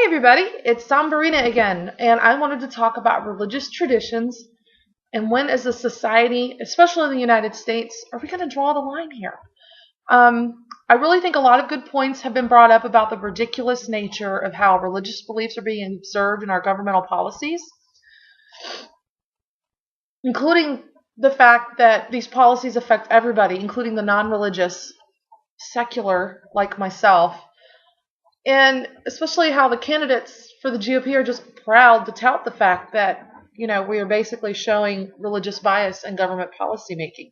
Hey everybody, it's Sambarina again, and I wanted to talk about religious traditions and when as a society, especially in the United States, are we going to draw the line here? I really think a lot of good points have been brought up about the ridiculous nature of how religious beliefs are being observed in our governmental policies, including the fact that these policies affect everybody, including the non-religious, secular, like myself. And especially how the candidates for the GOP are just proud to tout the fact that, we are basically showing religious bias in government policymaking.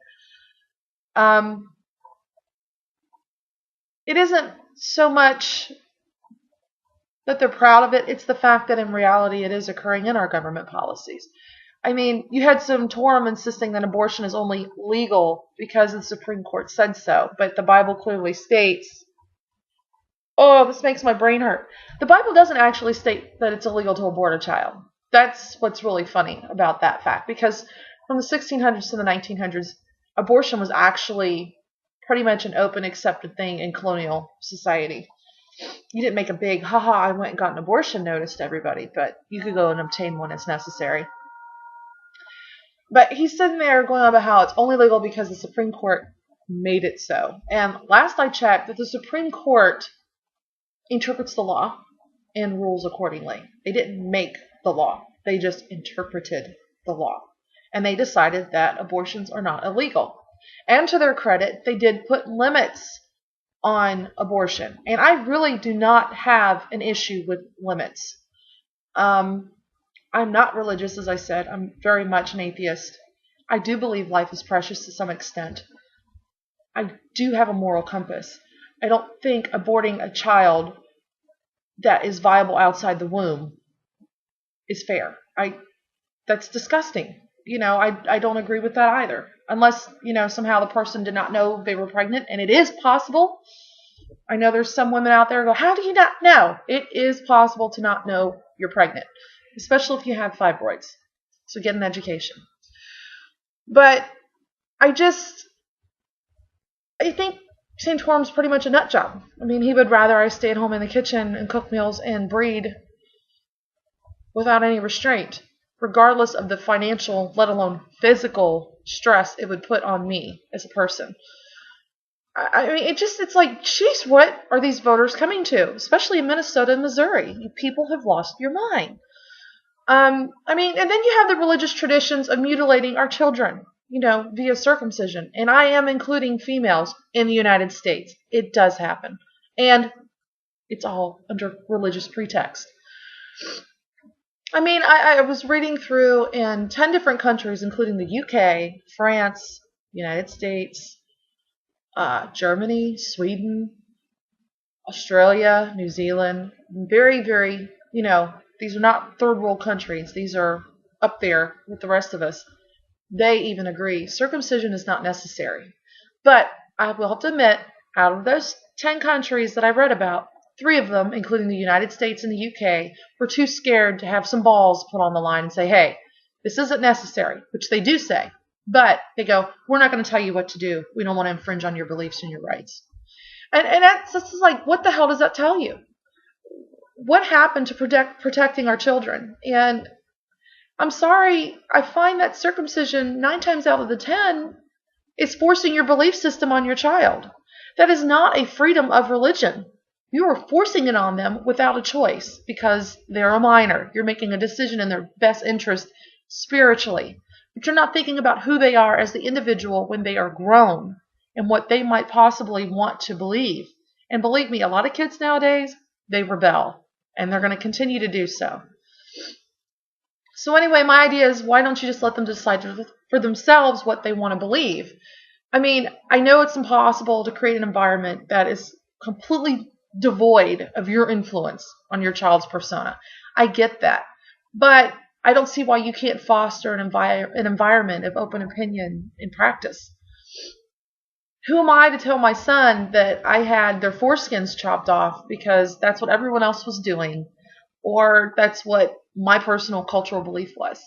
It isn't so much that they're proud of it, it's the fact that in reality it is occurring in our government policies. I mean, you had some Torum insisting that abortion is only legal because the Supreme Court said so, but the Bible clearly states, oh, this makes my brain hurt. The Bible doesn't actually state that it's illegal to abort a child. That's what's really funny about that fact, because from the 1600s to the 1900s, abortion was actually pretty much an open, accepted thing in colonial society. You didn't make a big, haha, I went and got an abortion notice to everybody, but you could go and obtain one as necessary. But he's sitting there going on about how it's only legal because the Supreme Court made it so. And last I checked, that the Supreme Court interprets the law and rules accordingly. They didn't make the law. They just interpreted the law. And they decided that abortions are not illegal. And to their credit, they did put limits on abortion. And I really do not have an issue with limits. I'm not religious, as I said. I'm very much an atheist. I do believe life is precious to some extent. I do have a moral compass. I don't think aborting a child that is viable outside the womb is fair. That's disgusting. I don't agree with that either. Unless, somehow the person did not know they were pregnant, and it is possible. I know there's some women out there who go, how do you not know? It is possible to not know you're pregnant, especially if you have fibroids. So get an education. But I think Santorum's pretty much a nut job. I mean, he would rather I stay at home in the kitchen and cook meals and breed without any restraint, regardless of the financial, let alone physical stress it would put on me as a person. I mean, it's like, geez, what are these voters coming to? Especially in Minnesota and Missouri. You people have lost your mind. And then you have the religious traditions of mutilating our children, via circumcision. And I am including females in the United States. It does happen. And it's all under religious pretext. I mean, I was reading through in 10 different countries, including the UK, France, United States, Germany, Sweden, Australia, New Zealand. Very, very, these are not third world countries. These are up there with the rest of us. They even agree circumcision is not necessary. But I will have to admit, out of those 10 countries that I read about, 3 of them, including the United States and the UK, were too scared to have some balls put on the line and say, hey, this isn't necessary, which they do say. But they go, we're not going to tell you what to do. We don't want to infringe on your beliefs and your rights. And that's just like, what the hell does that tell you? What happened to protecting our children? And I'm sorry, I find that circumcision 9 times out of the 10 is forcing your belief system on your child. That is not a freedom of religion. You are forcing it on them without a choice because they're a minor. You're making a decision in their best interest spiritually. But you're not thinking about who they are as the individual when they are grown and what they might possibly want to believe. And believe me, a lot of kids nowadays, they rebel. And they're going to continue to do so. So anyway, my idea is, why don't you just let them decide for themselves what they want to believe? I mean, I know it's impossible to create an environment that is completely devoid of your influence on your child's persona. I get that. But I don't see why you can't foster an environment of open opinion in practice. Who am I to tell my son that I had their foreskins chopped off because that's what everyone else was doing, or that's what my personal cultural belief was?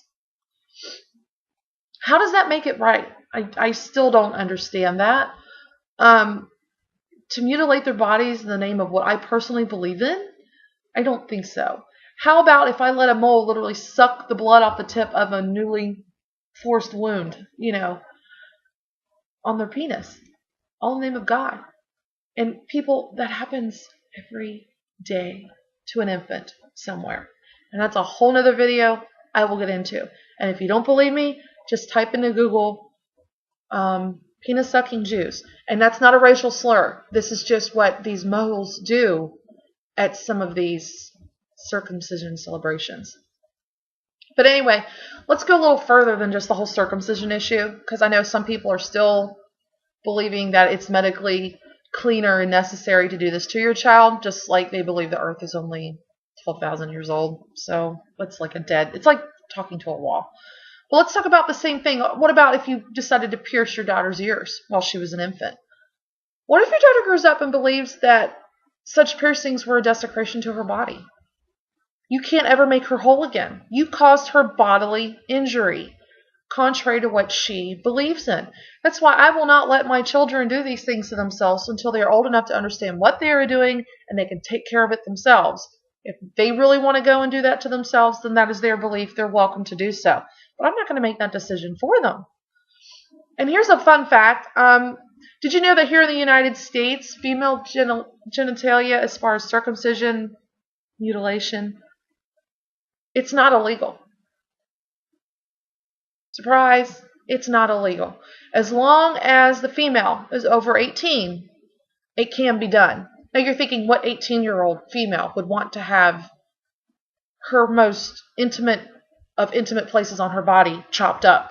How does that make it right? I still don't understand that. To mutilate their bodies in the name of what I personally believe in, I don't think so. How about if I let a mole literally suck the blood off the tip of a newly forced wound, on their penis, all in the name of God? And people, that happens every day to an infant somewhere. And that's a whole nother video I will get into. And if you don't believe me, just type into Google penis sucking Jews. And that's not a racial slur. This is just what these moles do at some of these circumcision celebrations. But anyway, let's go a little further than just the whole circumcision issue, because I know some people are still believing that it's medically cleaner and necessary to do this to your child, just like they believe the earth is only 12,000 years old. So it's like it's like talking to a wall. Well, let's talk about the same thing. What about if you decided to pierce your daughter's ears while she was an infant? What if your daughter grows up and believes that such piercings were a desecration to her body? You can't ever make her whole again. You caused her bodily injury, contrary to what she believes in. That's why I will not let my children do these things to themselves until they are old enough to understand what they are doing and they can take care of it themselves. If they really want to go and do that to themselves, then that is their belief. They're welcome to do so. But I'm not going to make that decision for them. And here's a fun fact. Did you know that here in the United States, female genitalia, as far as circumcision, mutilation, it's not illegal? Surprise, it's not illegal. As long as the female is over 18, it can be done. Now you're thinking, what 18-year-old female would want to have her most intimate of intimate places on her body chopped up?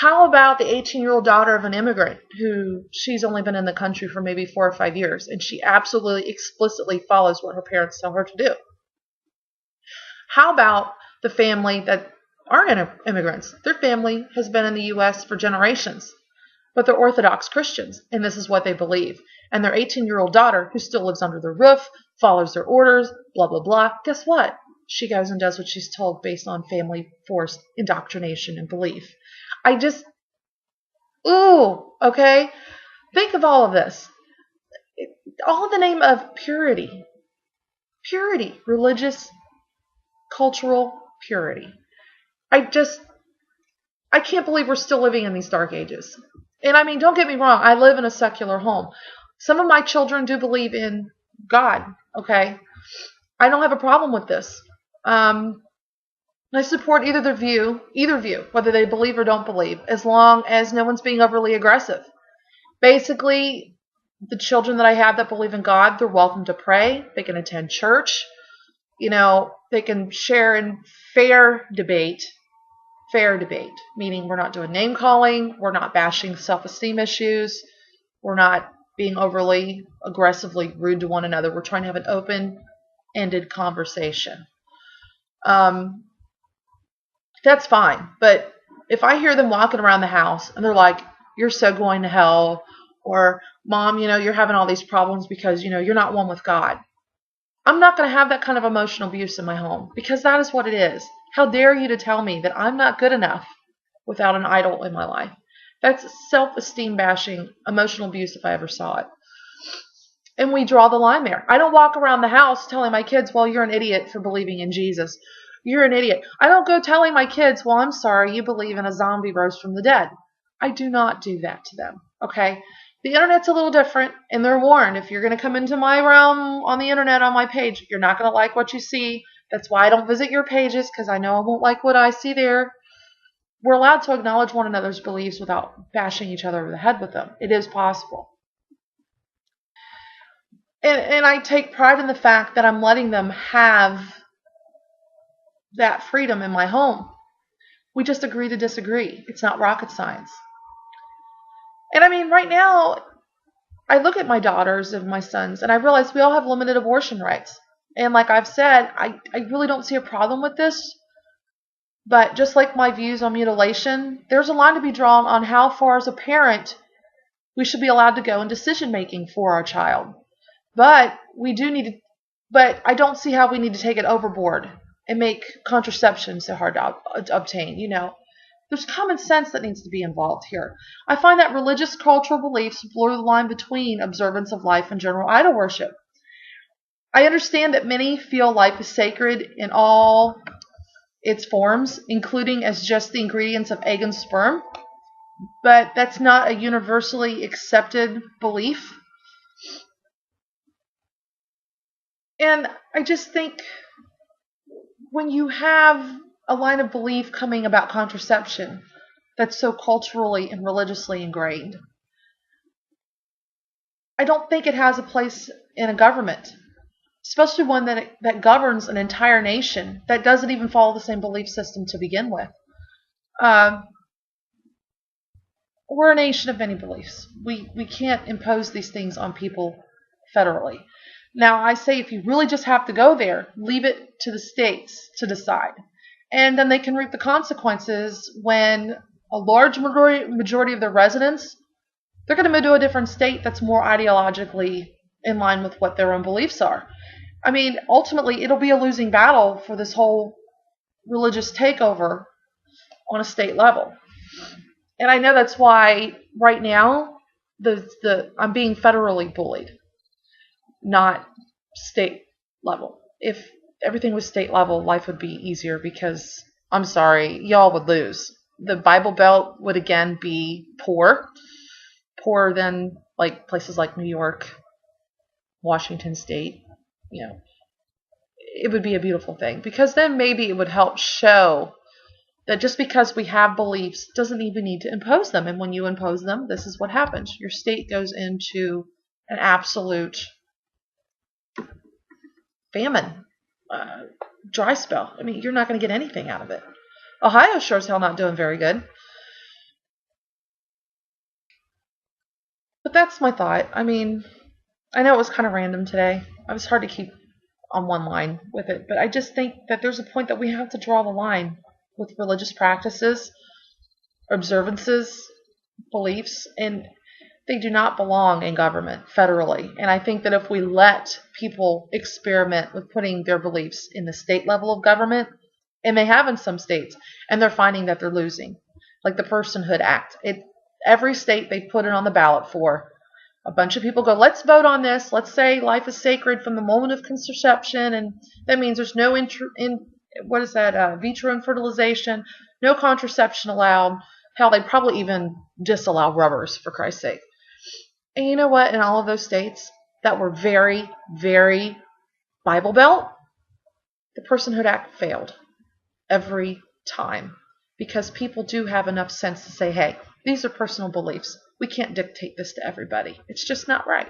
How about the 18-year-old daughter of an immigrant who she's only been in the country for maybe 4 or 5 years, and she absolutely explicitly follows what her parents tell her to do? How about the family that aren't immigrants? Their family has been in the U.S. for generations, but they're Orthodox Christians, and this is what they believe. And their 18-year-old daughter, who still lives under their roof, follows their orders, blah, blah, blah. Guess what? She goes and does what she's told based on family forced indoctrination and belief. Okay? Think of all of this. All in the name of purity. Purity. Religious, cultural purity. I can't believe we're still living in these dark ages. And I mean, don't get me wrong, I live in a secular home. Some of my children do believe in God, okay? I don't have a problem with this. I support either view, whether they believe or don't believe, as long as no one's being overly aggressive. Basically, the children that I have that believe in God, they're welcome to pray. They can attend church. They can share in fair debate, meaning we're not doing name calling, we're not bashing self-esteem issues, we're not being overly aggressively rude to one another. We're trying to have an open-ended conversation. That's fine. But if I hear them walking around the house and they're like, "You're so going to hell," or "Mom, you're having all these problems because, you're not one with God," I'm not going to have that kind of emotional abuse in my home, because that is what it is. How dare you to tell me that I'm not good enough without an idol in my life? That's self-esteem bashing, emotional abuse if I ever saw it. And we draw the line there. I don't walk around the house telling my kids, "Well, you're an idiot for believing in Jesus. You're an idiot." I don't go telling my kids, "Well, I'm sorry, you believe in a zombie rose from the dead." I do not do that to them, okay? The internet's a little different, and they're warned. If you're going to come into my realm on the internet, on my page, you're not going to like what you see. That's why I don't visit your pages, because I know I won't like what I see there. We're allowed to acknowledge one another's beliefs without bashing each other over the head with them. It is possible. And I take pride in the fact that I'm letting them have that freedom in my home. We just agree to disagree. It's not rocket science. And I mean, right now, I look at my daughters and my sons, and I realize we all have limited abortion rights. And like I've said, I really don't see a problem with this. But just like my views on mutilation, there's a line to be drawn on how far as a parent we should be allowed to go in decision making for our child. But I don't see how we need to take it overboard and make contraception so hard to obtain. There's common sense that needs to be involved here. I find that religious cultural beliefs blur the line between observance of life and general idol worship. I understand that many feel life is sacred in all its forms, including as just the ingredients of egg and sperm, but that's not a universally accepted belief. And I just think when you have a line of belief coming about contraception that's so culturally and religiously ingrained, I don't think it has a place in a government, especially one that governs an entire nation that doesn't even follow the same belief system to begin with. We're a nation of many beliefs. We can't impose these things on people federally. Now, I say if you really just have to go there, leave it to the states to decide. And then they can reap the consequences when a large majority of their residents, they're going to move to a different state that's more ideologically in line with what their own beliefs are. I mean, ultimately, it'll be a losing battle for this whole religious takeover on a state level. And I know that's why right now I'm being federally bullied, not state level. If everything was state level, life would be easier because, I'm sorry, y'all would lose. The Bible Belt would again be poorer than like places like New York, Washington State. It would be a beautiful thing because then maybe it would help show that just because we have beliefs doesn't even need to impose them. And when you impose them, this is what happens. Your state goes into an absolute famine, dry spell. I mean, you're not going to get anything out of it. Ohio sure as hell not doing very good. But that's my thought. I mean, I know it was kind of random today. It was hard to keep on one line with it. But I just think that there's a point that we have to draw the line with religious practices, observances, beliefs, and they do not belong in government federally. And I think that if we let people experiment with putting their beliefs in the state level of government, and they have in some states, and they're finding that they're losing, like the Personhood Act. Every state they put it on the ballot for. A bunch of people go, let's vote on this. Let's say life is sacred from the moment of conception, and that means there's no vitro fertilization, no contraception allowed. Hell, they probably even disallow rubbers, for Christ's sake. And you know what? In all of those states that were very, very Bible Belt, the Personhood Act failed every time because people do have enough sense to say, hey, these are personal beliefs. We can't dictate this to everybody. It's just not right.